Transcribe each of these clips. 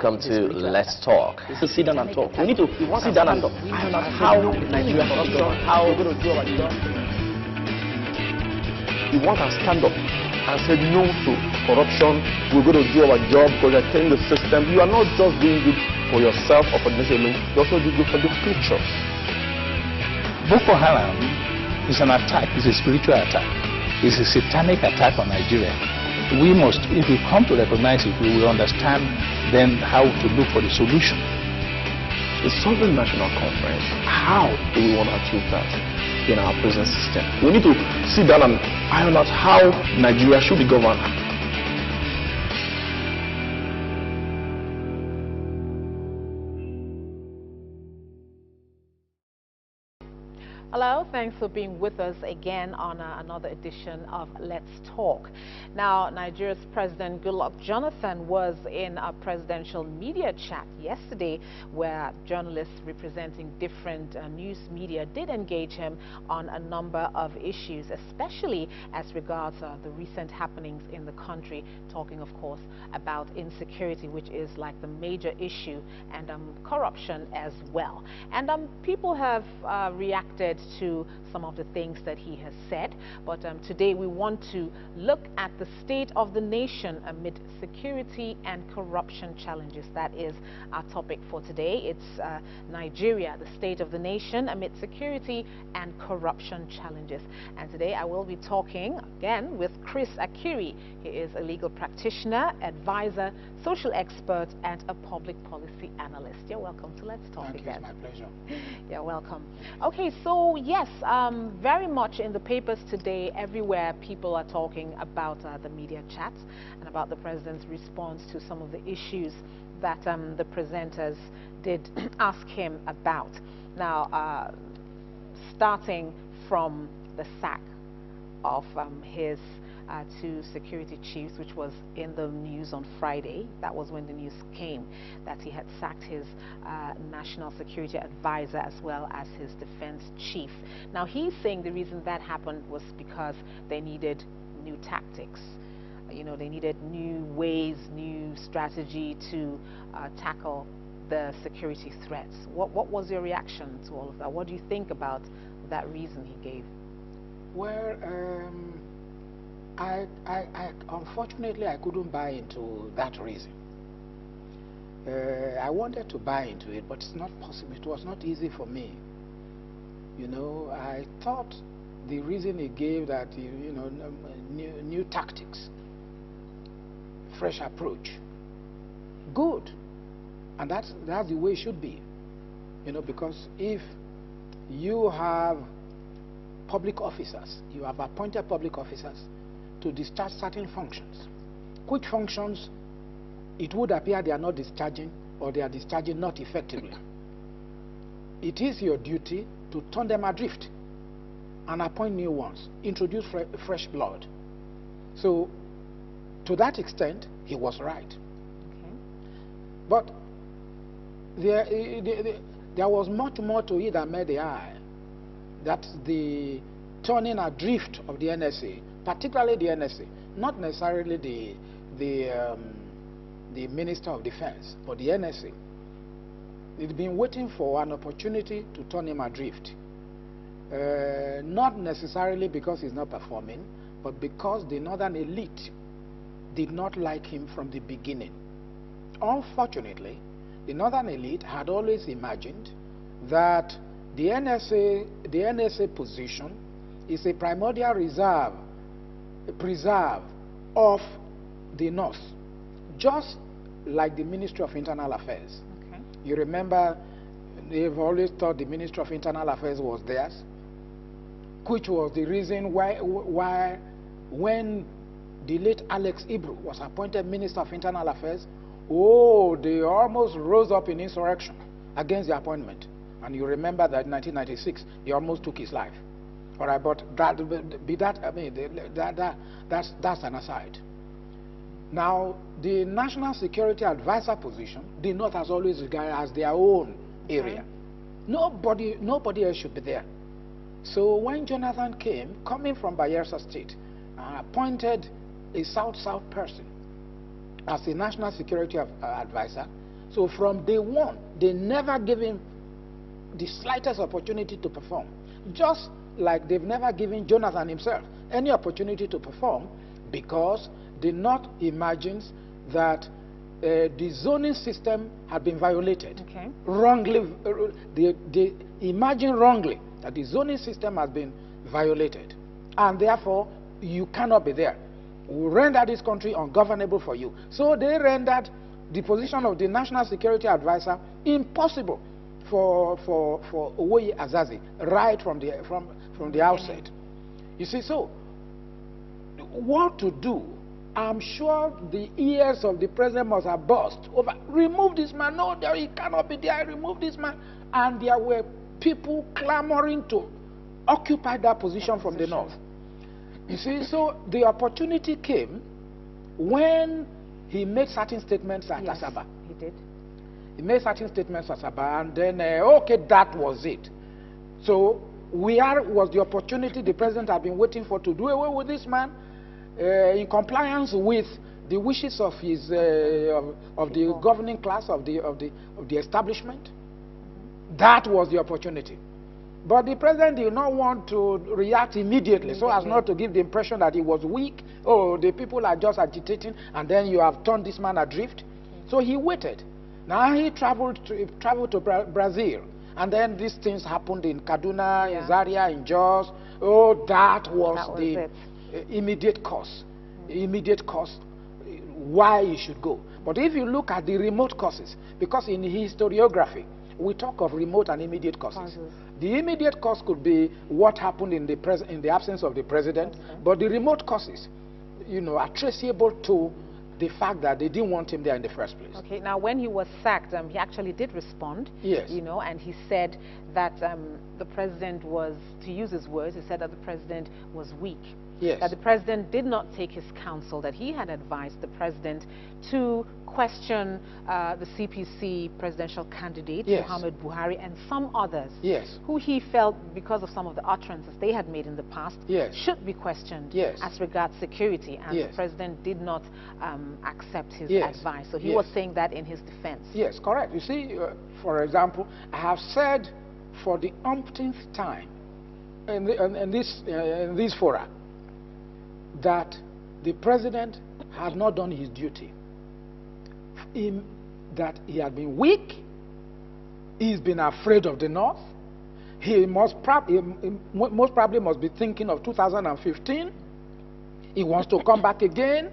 Welcome to Let's Talk. So sit down and talk. We need to sit down and talk. Iron out how Nigeria corruption, how we're going to do our job. If one can stand up and say no to corruption, we're going to do our job, protecting the system. You are not just doing good for yourself or for the nation, you also do good for the future. Boko Haram is an attack, it's a spiritual attack. It's a satanic attack on Nigeria. We must, if we come to recognize it, we will understand then how to look for the solution. It's sovereign national conference. How do we want to achieve that in our present system? We need to sit down and iron out how Nigeria should be governed. Hello, thanks for being with us again on another edition of Let's Talk. Now, Nigeria's President Goodluck Jonathan was in a presidential media chat yesterday where journalists representing different news media did engage him on a number of issues, especially as regards the recent happenings in the country, talking, of course, about insecurity, which is like the major issue, and corruption as well. And people have reacted to some of the things that he has said, but today we want to look at the state of the nation amid security and corruption challenges. That is our topic for today. It's Nigeria, the state of the nation amid security and corruption challenges. And today I will be talking again with Chris Akiri. He is a legal practitioner, advisor, social expert, and a public policy analyst. You're welcome to Let's Talk again. Thank you, it's my pleasure. You're welcome. Okay, so yes, very much in the papers today, everywhere people are talking about the media chats and about the president's response to some of the issues that the presenters did ask him about. Now, starting from the sack of his two security chiefs, which was in the news on Friday. That was when the news came that he had sacked his national security advisor as well as his defense chief. Now, he's saying the reason that happened was because they needed new tactics. You know, they needed new ways, new strategy to tackle the security threats. What was your reaction to all of that? What do you think about that reason he gave? Well, unfortunately, I couldn't buy into that reason. I wanted to buy into it, but it's not possible. It was not easy for me. You know, I thought the reason he gave that, you know, new tactics, fresh approach, good, and that's the way it should be. You know, because if you have public officers, you have appointed public officers to discharge certain functions, which functions it would appear they are not discharging, or they are discharging not effectively. It is your duty to turn them adrift and appoint new ones, introduce fresh blood. So, to that extent, he was right. Okay. But there was much more to it than met the eye. That's the turning adrift of the NSA, particularly the NSA, not necessarily the Minister of Defense, but the NSA. They'd been waiting for an opportunity to turn him adrift. Not necessarily because he's not performing, but because the northern elite did not like him from the beginning. Unfortunately, the northern elite had always imagined that the NSA position is a primordial preserve of the North, just like the Ministry of Internal Affairs. Okay. You remember, they've always thought the Ministry of Internal Affairs was theirs, which was the reason why when the late Alex Ibru was appointed Minister of Internal Affairs, oh, they almost rose up in insurrection against the appointment. And you remember that in 1996, he almost took his life. All right, but that's an aside. Now, the National Security Advisor position, the North has always regarded as their own area. Nobody else should be there. So when Jonathan came, coming from Bayelsa State, appointed a South-South person as the National Security Advisor, So from day one, they never gave him the slightest opportunity to perform. Just like they've never given Jonathan himself any opportunity to perform, because the North imagines that the zoning system had been violated. Okay. Wrongly, they imagine wrongly that the zoning system has been violated, and therefore you cannot be there. We render this country ungovernable for you. So they rendered the position of the National Security Advisor impossible for Owoye Azazi right from the outset. You see, so what to do? I'm sure the ears of the president must have burst over, remove this man, no, there he cannot be there, remove this man. And there were people clamoring to occupy that position from the North. You see, so the opportunity came when he made certain statements at Asaba. He did. He made certain statements at Asaba, and then, okay, that was it. So, where was the opportunity the president had been waiting for to do away with this man in compliance with the wishes of his of the governing class of the establishment? That was the opportunity. But the president did not want to react immediately so as not to give the impression that he was weak. Oh, the people are just agitating, and then you have turned this man adrift. So he waited. Now he traveled to Brazil, and then these things happened in Kaduna, in Zaria, in Jos. Oh, that was the immediate cause. Immediate cause why he should go. But if you look at the remote causes, because in historiography we talk of remote and immediate causes. The immediate cause could be what happened in the absence of the president, but the remote causes, you know, are traceable to the fact that they didn't want him there in the first place. Okay, now when he was sacked, he actually did respond. Yes. You know, and he said that the president was, to use his words, he said that the president was weak. Yes. That the president did not take his counsel, that he had advised the president to question the CPC presidential candidate, Muhammad Buhari, and some others, who he felt, because of some of the utterances they had made in the past, should be questioned as regards security, and the president did not accept his advice. So he was saying that in his defense. Yes, correct. You see, for example, I have said for the umpteenth time in this fora that the president had not done his duty. That he had been weak, he's been afraid of the North, he most probably must be thinking of 2015, he wants to come back again,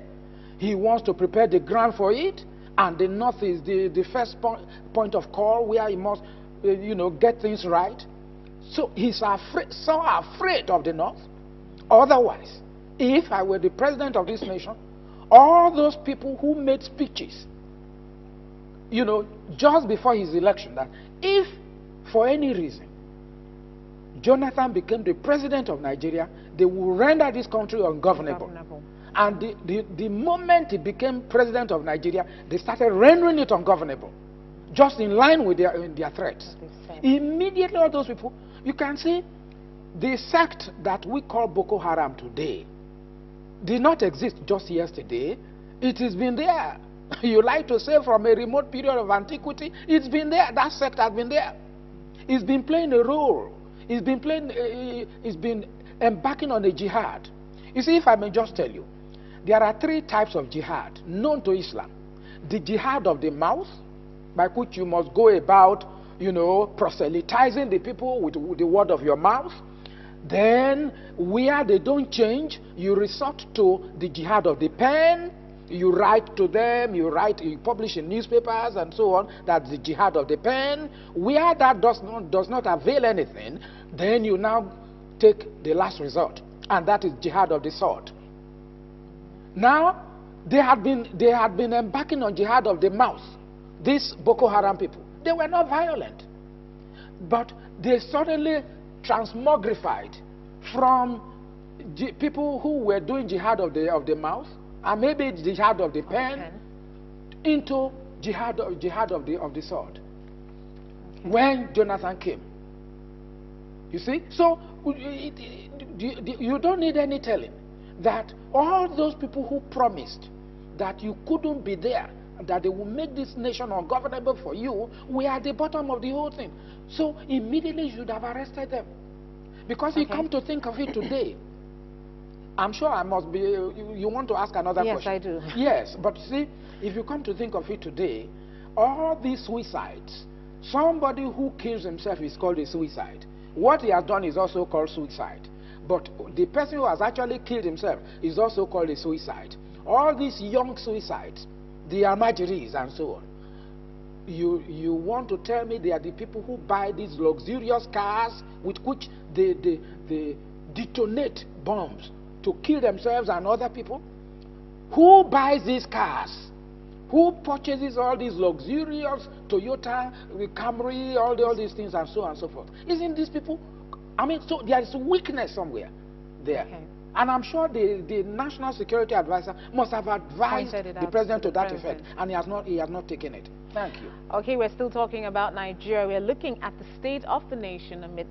he wants to prepare the ground for it, and the North is the first point of call where he must you know, get things right. So he's afraid of the North. Otherwise, if I were the president of this nation, all those people who made speeches, you know, just before his election, that if for any reason Jonathan became the president of Nigeria, they will render this country ungovernable. And the moment he became president of Nigeria, they started rendering it ungovernable, just in line with their threats. Immediately, all those people, you can see the sect that we call Boko Haram today did not exist just yesterday. It has been there. You like to say from a remote period of antiquity, it's been there. That sect has been there. It's been playing a role. It's been embarking on a jihad. You see, if I may just tell you, there are three types of jihad known to Islam. The jihad of the mouth, by which you must go about, you know, proselytizing the people with the word of your mouth. Then, where they don't change, you resort to the jihad of the pen. You write to them, you publish in newspapers and so on. That's the jihad of the pen. Where that does not avail anything, then you now take the last resort, and that is jihad of the sword. Now, they had been embarking on jihad of the mouth. These Boko Haram people, they were not violent, but they suddenly transmogrified from people who were doing jihad of the mouth, and maybe jihad of the pen, into jihad of the sword. When Jonathan came, you see, so you don't need any telling that all those people who promised that you couldn't be there that they will make this nation ungovernable for you, we are at the bottom of the whole thing. So immediately you should have arrested them. Because you come to think of it today, I'm sure I must be, you want to ask another question? Yes, I do. Yes, but see, if you come to think of it today, all these suicides, somebody who kills himself is called a suicide. What he has done is also called suicide. But the person who has actually killed himself is also called a suicide. All these young suicides, the Almajiris and so on, you want to tell me they are the people who buy these luxurious cars with which they detonate bombs to kill themselves and other people? Who buys these cars? Who purchases all these luxurious Toyota, Camry, all these things and so on and so forth? Isn't these people? I mean, so there is weakness somewhere there. Okay. And I'm sure the National Security Advisor must have advised the President to that effect, and he has not taken it. Thank you. Okay, we're still talking about Nigeria. We're looking at the state of the nation amid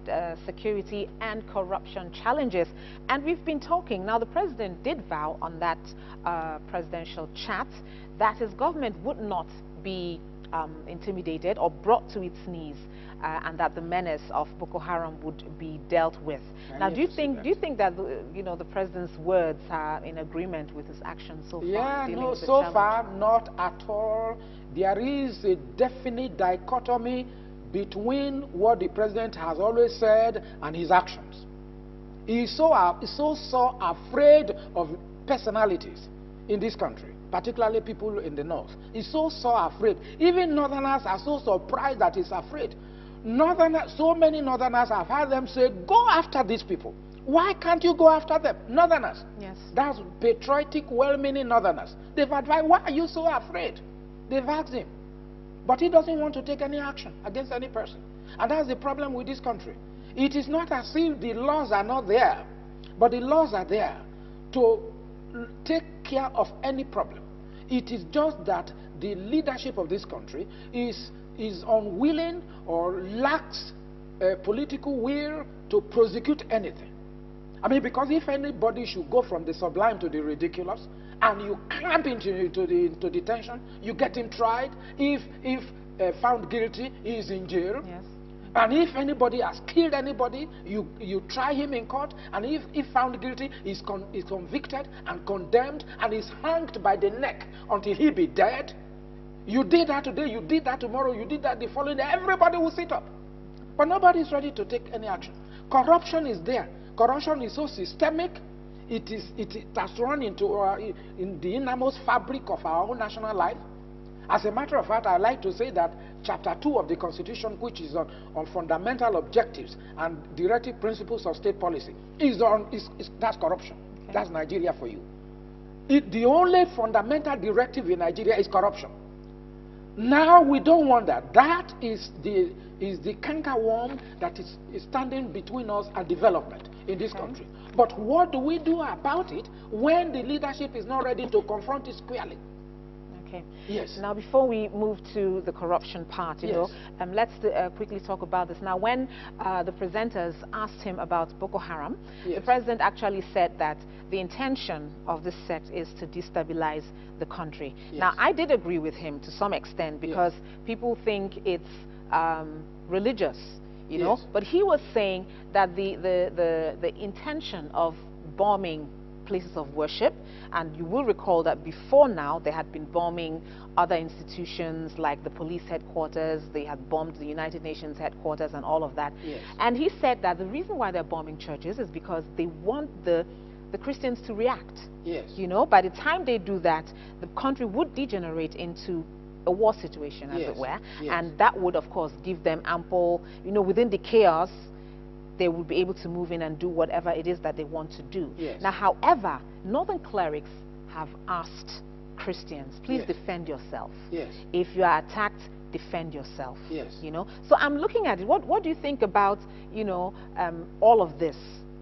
security and corruption challenges. And we've been talking. Now, the President did vow on that presidential chat that his government would not be intimidated or brought to its knees, and that the menace of Boko Haram would be dealt with. Now, do you think that the president's words are in agreement with his actions so far? Yeah, no, so far not at all. There is a definite dichotomy between what the president has always said and his actions. He's so afraid of personalities in this country, particularly people in the north. He's so afraid. Even northerners are so surprised that he's afraid. So many northerners, I've heard them say, go after these people. Why can't you go after them? Northerners. Yes. That's patriotic, well-meaning northerners. They've advised, why are you so afraid? They've asked him. But he doesn't want to take any action against any person. And that's the problem with this country. It is not as if the laws are not there, but the laws are there to take care of any problem. It is just that the leadership of this country is unwilling or lacks political will to prosecute anything. I mean, because if anybody should go from the sublime to the ridiculous, and you clamp into detention, you get him tried. If found guilty, he is in jail. Yes. And if anybody has killed anybody, you try him in court, and if found guilty, he's convicted and condemned and is hanged by the neck until he be dead. You did that today, you did that tomorrow, you did that the following day. Everybody will sit up. But nobody is ready to take any action. Corruption is there. Corruption is so systemic. It has run into in the innermost fabric of our own national life. As a matter of fact, I like to say that Chapter 2 of the Constitution, which is on fundamental objectives and directive principles of state policy, that's corruption. Okay. That's Nigeria for you. The only fundamental directive in Nigeria is corruption. Now we don't want that. That is the cankerworm that is standing between us and development in this country. But what do we do about it when the leadership is not ready to confront it squarely? Okay. Yes. Now, before we move to the corruption part, let's quickly talk about this. Now, when the presenters asked him about Boko Haram, the president actually said that the intention of this sect is to destabilize the country. Now, I did agree with him to some extent because people think it's religious, you know. But he was saying that the intention of bombing places of worship, and you will recall that before now they had been bombing other institutions like the police headquarters, they had bombed the United Nations headquarters and all of that. And he said that the reason why they're bombing churches is because they want the Christians to react. You know, by the time they do that, the country would degenerate into a war situation, as it were, and that would of course give them ample, within the chaos, they would be able to move in and do whatever it is that they want to do. Now, however, northern clerics have asked Christians, please defend yourself. If you are attacked, defend yourself. So I'm looking at it. What do you think about, all of this?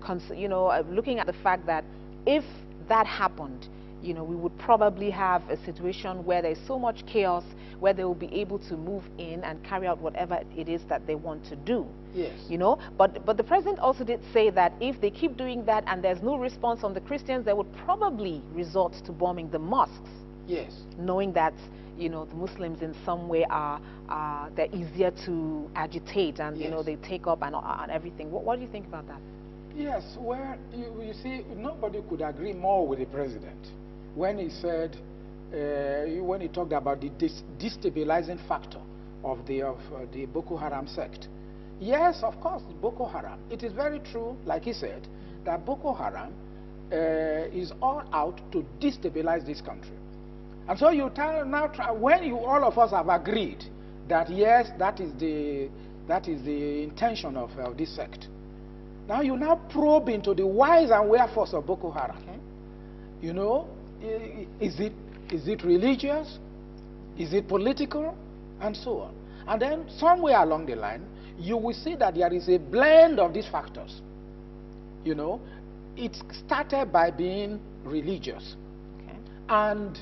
Looking at the fact that if that happened, we would probably have a situation where there's so much chaos, where they will be able to move in and carry out whatever it is that they want to do. But the president also did say that if they keep doing that and there's no response from the Christians, they would probably resort to bombing the mosques. Knowing that, you know, the Muslims in some way they're easier to agitate, and you know, they take up and everything. What do you think about that? Yes, well, you see, nobody could agree more with the president when he said, when he talked about the destabilizing factor of the Boko Haram sect. Yes, of course, Boko Haram. It is very true, like he said, that Boko Haram is all out to destabilize this country. And so you now try, when all of us have agreed that yes, that is the intention of this sect. Now you now probe into the whys and wherefores of Boko Haram. Okay. You know, is it religious? Is it political? And so on. And then somewhere along the line, you will see that there is a blend of these factors. You know, it started by being religious. Okay. And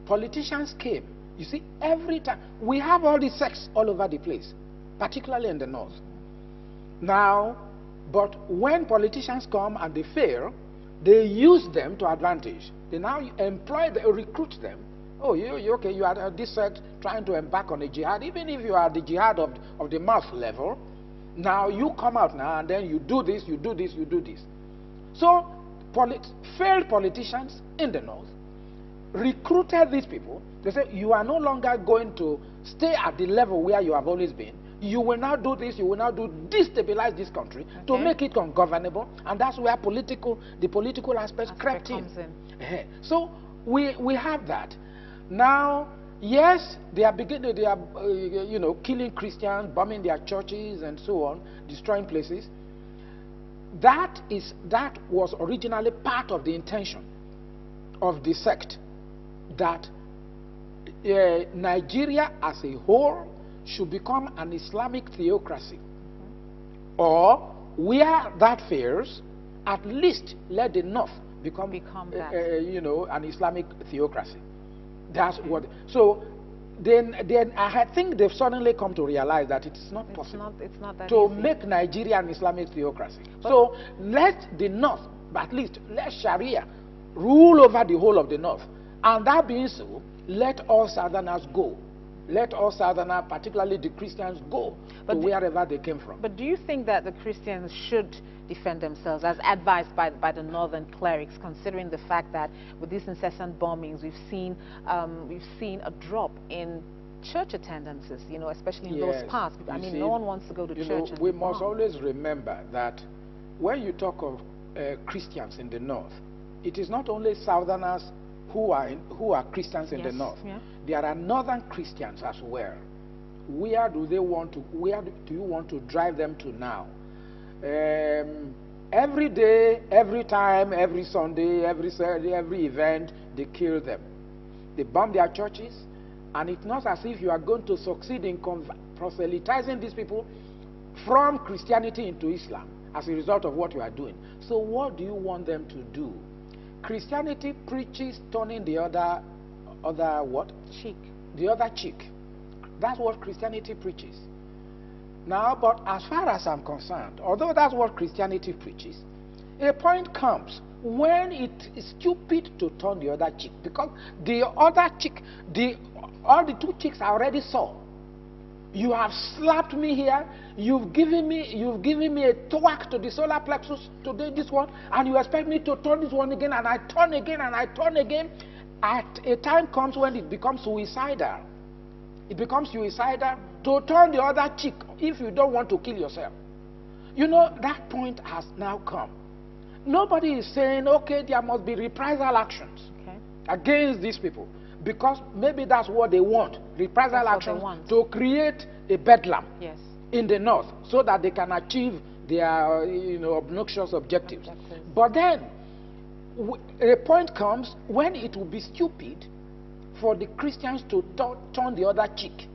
politicians came. You see, every time, we have all these sects all over the place, particularly in the north. Now, but when politicians come and they fail, they use them to advantage. They now employ, they recruit them. Oh, okay, you are this sect trying to embark on a jihad, even if you are the jihad of the mass level. Now you come out now and then you do this, you do this, you do this. So failed politicians in the north recruited these people. They said, you are no longer going to stay at the level where you have always been. You will now do this, you will now destabilize this country to make it ungovernable, and that's where the political aspect crept in. So we have that. Now, yes, they are you know, killing Christians, bombing their churches and so on, destroying places. That was originally part of the intention of the sect, that Nigeria as a whole should become an Islamic theocracy. Or, where that fails, at least let the North become you know, an Islamic theocracy. That's what. So, then I think they've suddenly come to realize that it is not possible it's not that to easy. make Nigeria an Islamic theocracy. So, let the North, at least let Sharia rule over the whole of the North. And that being so, let all Southerners go. Let all Southerners, particularly the Christians, go to wherever they came from. But do you think that the Christians should defend themselves, as advised by the northern clerics, considering the fact that with these incessant bombings, we've seen a drop in church attendances, you know, especially in those parts? I mean, no one wants to go to church. We must always remember that when you talk of Christians in the north, it is not only Southerners who are Christians in the north. Yeah. There are northern Christians as well. Where do you want to drive them to now? Every day, every time, every Sunday, every Saturday, every event, they kill them. They bomb their churches, and it's not as if you are going to succeed in proselytizing these people from Christianity into Islam as a result of what you are doing. So what do you want them to do? Christianity preaches turning the other what? Cheek. The other cheek. That's what Christianity preaches. Now, but as far as I'm concerned, although that's what Christianity preaches, a point comes when it is stupid to turn the other cheek, because the other cheek, all the two cheeks are already sore. You have slapped me here. You've given me a thwack to the solar plexus today, this one, and you expect me to turn this one again, and I turn again, and I turn again. At a time comes when it becomes suicidal. It becomes suicidal to turn the other cheek if you don't want to kill yourself. You know, that point has now come. Nobody is saying, okay, there must be reprisal actions against these people, because maybe that's what they want, reprisal actions to create a bedlam in the north so that they can achieve their obnoxious objectives. But then a point comes when it will be stupid for the Christians to turn the other cheek.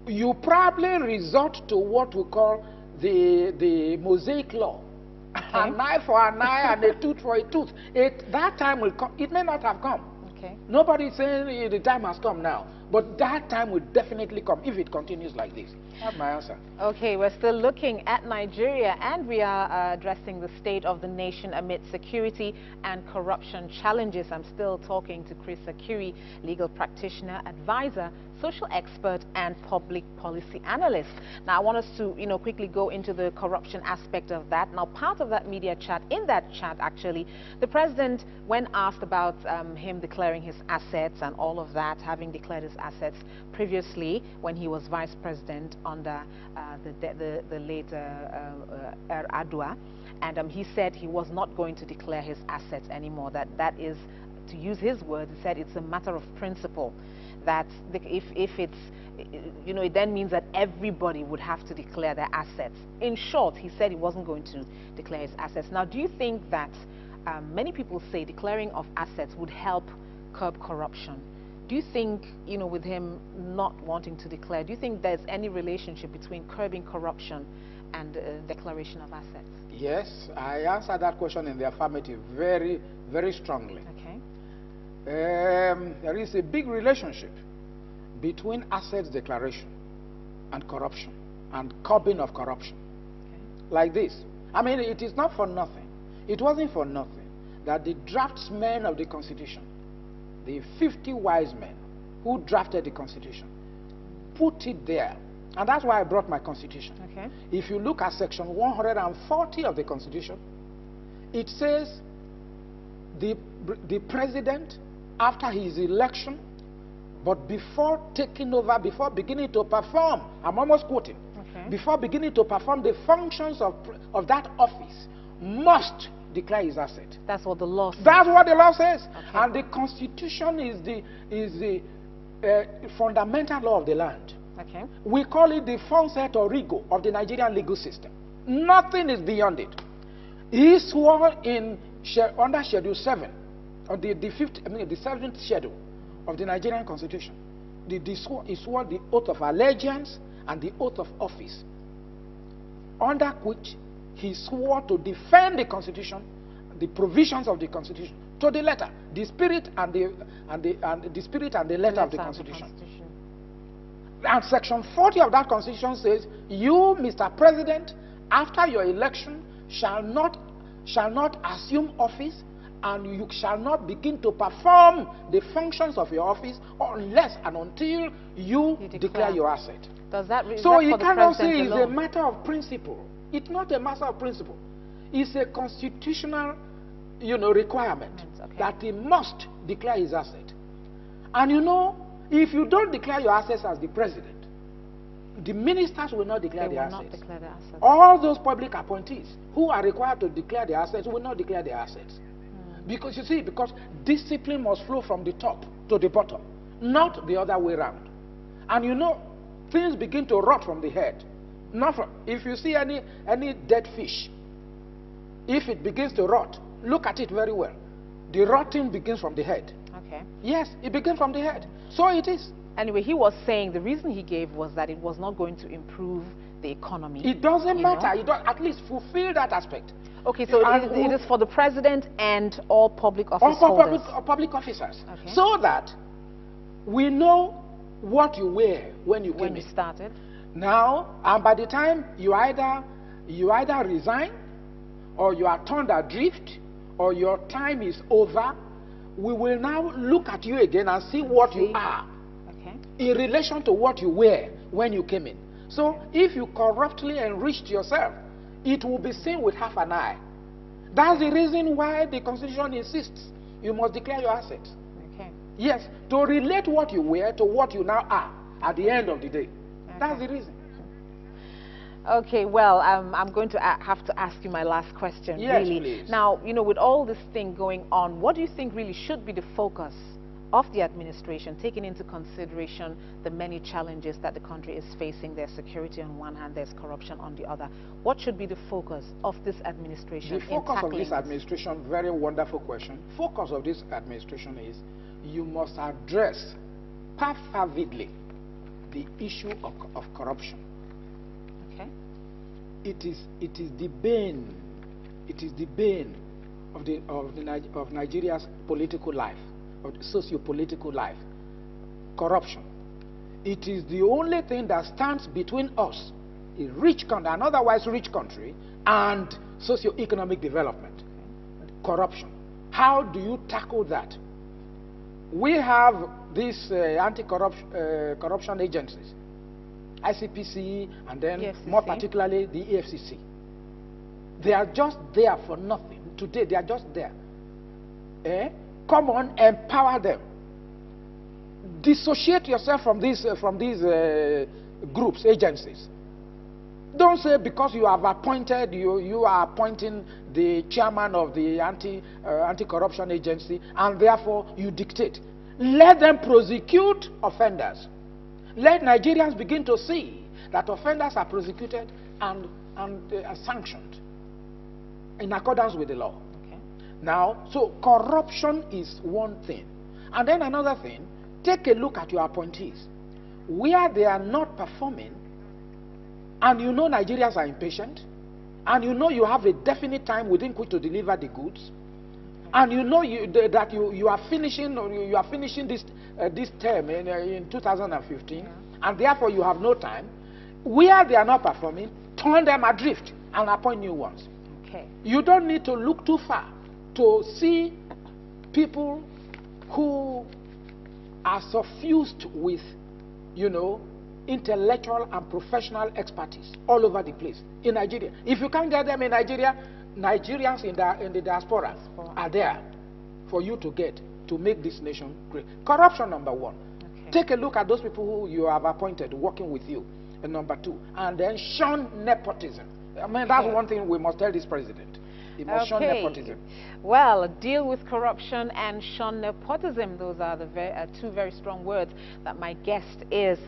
You probably resort to what we call the Mosaic law. An eye for an eye and a tooth for a tooth. That time will come. It may not have come. Nobody is saying the time has come now. But that time will definitely come if it continues like this. That's my answer. Okay, we're still looking at Nigeria, and we are addressing the state of the nation amid security and corruption challenges. I'm still talking to Chris Akiri, legal practitioner, advisor, social expert, and public policy analyst. Now, I want us to, quickly go into the corruption aspect of that. Now, part of that media chat, in that chat, actually, the president, when asked about him declaring his assets and all of that, having declared his assets previously when he was vice president under the late Adua, and he said he was not going to declare his assets anymore. That is, to use his words, he said it's a matter of principle. That if it's, it then means that everybody would have to declare their assets. In short, he said he wasn't going to declare his assets. Now, do you think that many people say declaring of assets would help curb corruption? Do you think, with him not wanting to declare, do you think there's any relationship between curbing corruption and declaration of assets? Yes, I answered that question in the affirmative very, very strongly. Okay. There is a big relationship between assets declaration and corruption and curbing of corruption. Okay. Like this. I mean, it is not for nothing. It wasn't for nothing that the draftsmen of the Constitution, the 50 wise men who drafted the Constitution, put it there. And that's why I brought my Constitution. Okay. If you look at section 140 of the Constitution, it says the president, after his election, but before taking over, before beginning to perform, I'm almost quoting, okay, before beginning to perform the functions of that office, must declare his asset. That's what the law says. That's what the law says. Okay. And the Constitution is the fundamental law of the land. Okay. We call it the Fonset or Rigo of the Nigerian legal system. Nothing is beyond it. He swore in under Schedule 7, or the 7th schedule of the Nigerian Constitution. He swore the oath of allegiance and the oath of office, under which he swore to defend the Constitution, the provisions of the Constitution, to the letter, the spirit and the spirit and the letter of the Constitution. And section 40 of that Constitution says, you, Mr. President, after your election, shall not assume office, and you shall not begin to perform the functions of your office unless and until you declare your asset. Does that so you cannot say it's a matter of principle. It's not a matter of principle. It's a constitutional, requirement that he must declare his asset. And if you don't declare your assets as the president, the ministers will not declare their assets. All those public appointees who are required to declare their assets will not declare their assets. Because because discipline must flow from the top to the bottom, not the other way around. And things begin to rot from the head. If you see any dead fish, if it begins to rot, look at it very well. The rotting begins from the head. Okay. Yes, it begins from the head. So it is. Anyway, he was saying the reason he gave was that it was not going to improve the economy. It doesn't matter. You don't at least fulfill that aspect. Okay, so it is for the president and all public office holders. All public officers. Okay. So that we know what you wear when you came in. Started. Now, and by the time you either resign, or you are turned adrift, or your time is over, we will now look at you again and see what you are, in relation to what you wear when you came in. So if you corruptly enriched yourself, it will be seen with half an eye. That's the reason why the Constitution insists you must declare your assets. Okay. Yes, to relate what you wear to what you now are at the end of the day. Okay. That's the reason. Okay, well, I'm going to have to ask you my last question, yes, really. Please. Now, with all this thing going on, what do you think really should be the focus of the administration, taking into consideration the many challenges that the country is facing? There's security on one hand, there's corruption on the other. What should be the focus of this administration? The focus of this administration, very wonderful question. Focus of this administration is you must address perfervidly the issue of corruption. Okay. It is the bane. It is the bane of Nigeria's political life, of the socio-political life. Corruption. It is the only thing that stands between us, a rich country, an otherwise rich country, and socio-economic development. Corruption. How do you tackle that? We have these anti-corruption agencies, ICPC, and then EFCC. More particularly the EFCC. They are just there for nothing. Today they are just there. Come on, empower them. Dissociate yourself from these groups, agencies. Don't say because you have appointed, you are appointing the chairman of the anti-corruption agency, and therefore you dictate. Let them prosecute offenders. Let Nigerians begin to see that offenders are prosecuted and sanctioned in accordance with the law. Okay. Now, so corruption is one thing. And then another thing, take a look at your appointees. Where they are not performing, and you know Nigerians are impatient, and you know you have a definite time within which to deliver the goods, and you know that you are finishing this term in 2015, and therefore you have no time. Where they are not performing, turn them adrift and appoint new ones. Okay. You don't need to look too far to see people who are suffused with, intellectual and professional expertise all over the place in Nigeria. If you can't get them in Nigeria, Nigerians in the diaspora are there for you to get to make this nation great. Corruption, number one. Okay. Take a look at those people who you have appointed working with you, and number two. And then shun nepotism. I mean, that's one thing we must tell this president. He must shun nepotism. Well, deal with corruption and shun nepotism. Those are the two very strong words that my guest is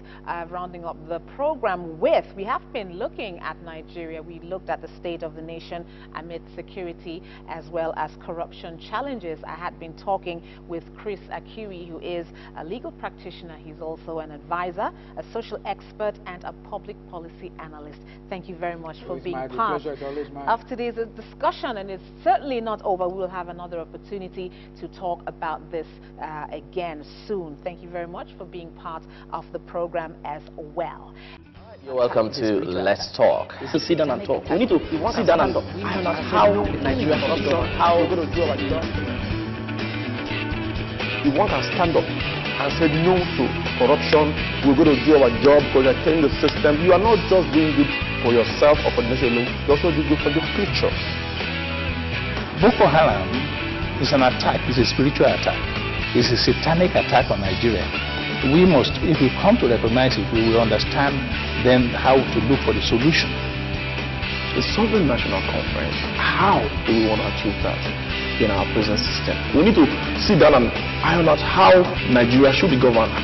rounding up the program with. We have been looking at Nigeria. We looked at the state of the nation amid security as well as corruption challenges. I had been talking with Chris Akiri, who is a legal practitioner. He's also an advisor, a social expert, and a public policy analyst. Thank you very much for being part of today's discussion. And it's certainly not over. We'll have another opportunity to talk about this again soon. Thank you very much for being part of the program as well. You're welcome to Let's Talk. We should sit down and talk. We need to sit down and talk. How Nigeria should go. How we're going to do our job. You want to stand up and say no to corruption. We're going to do our job, protecting the system. You are not just doing good for yourself or for the nation, you also do good for the future. Boko Haram is an attack, it's a spiritual attack. It's a satanic attack on Nigeria. We must, if we come to recognize it, we will understand then how to look for the solution. The Sovereign National Conference, how do we want to achieve that in our present system? We need to sit down and iron out how Nigeria should be governed.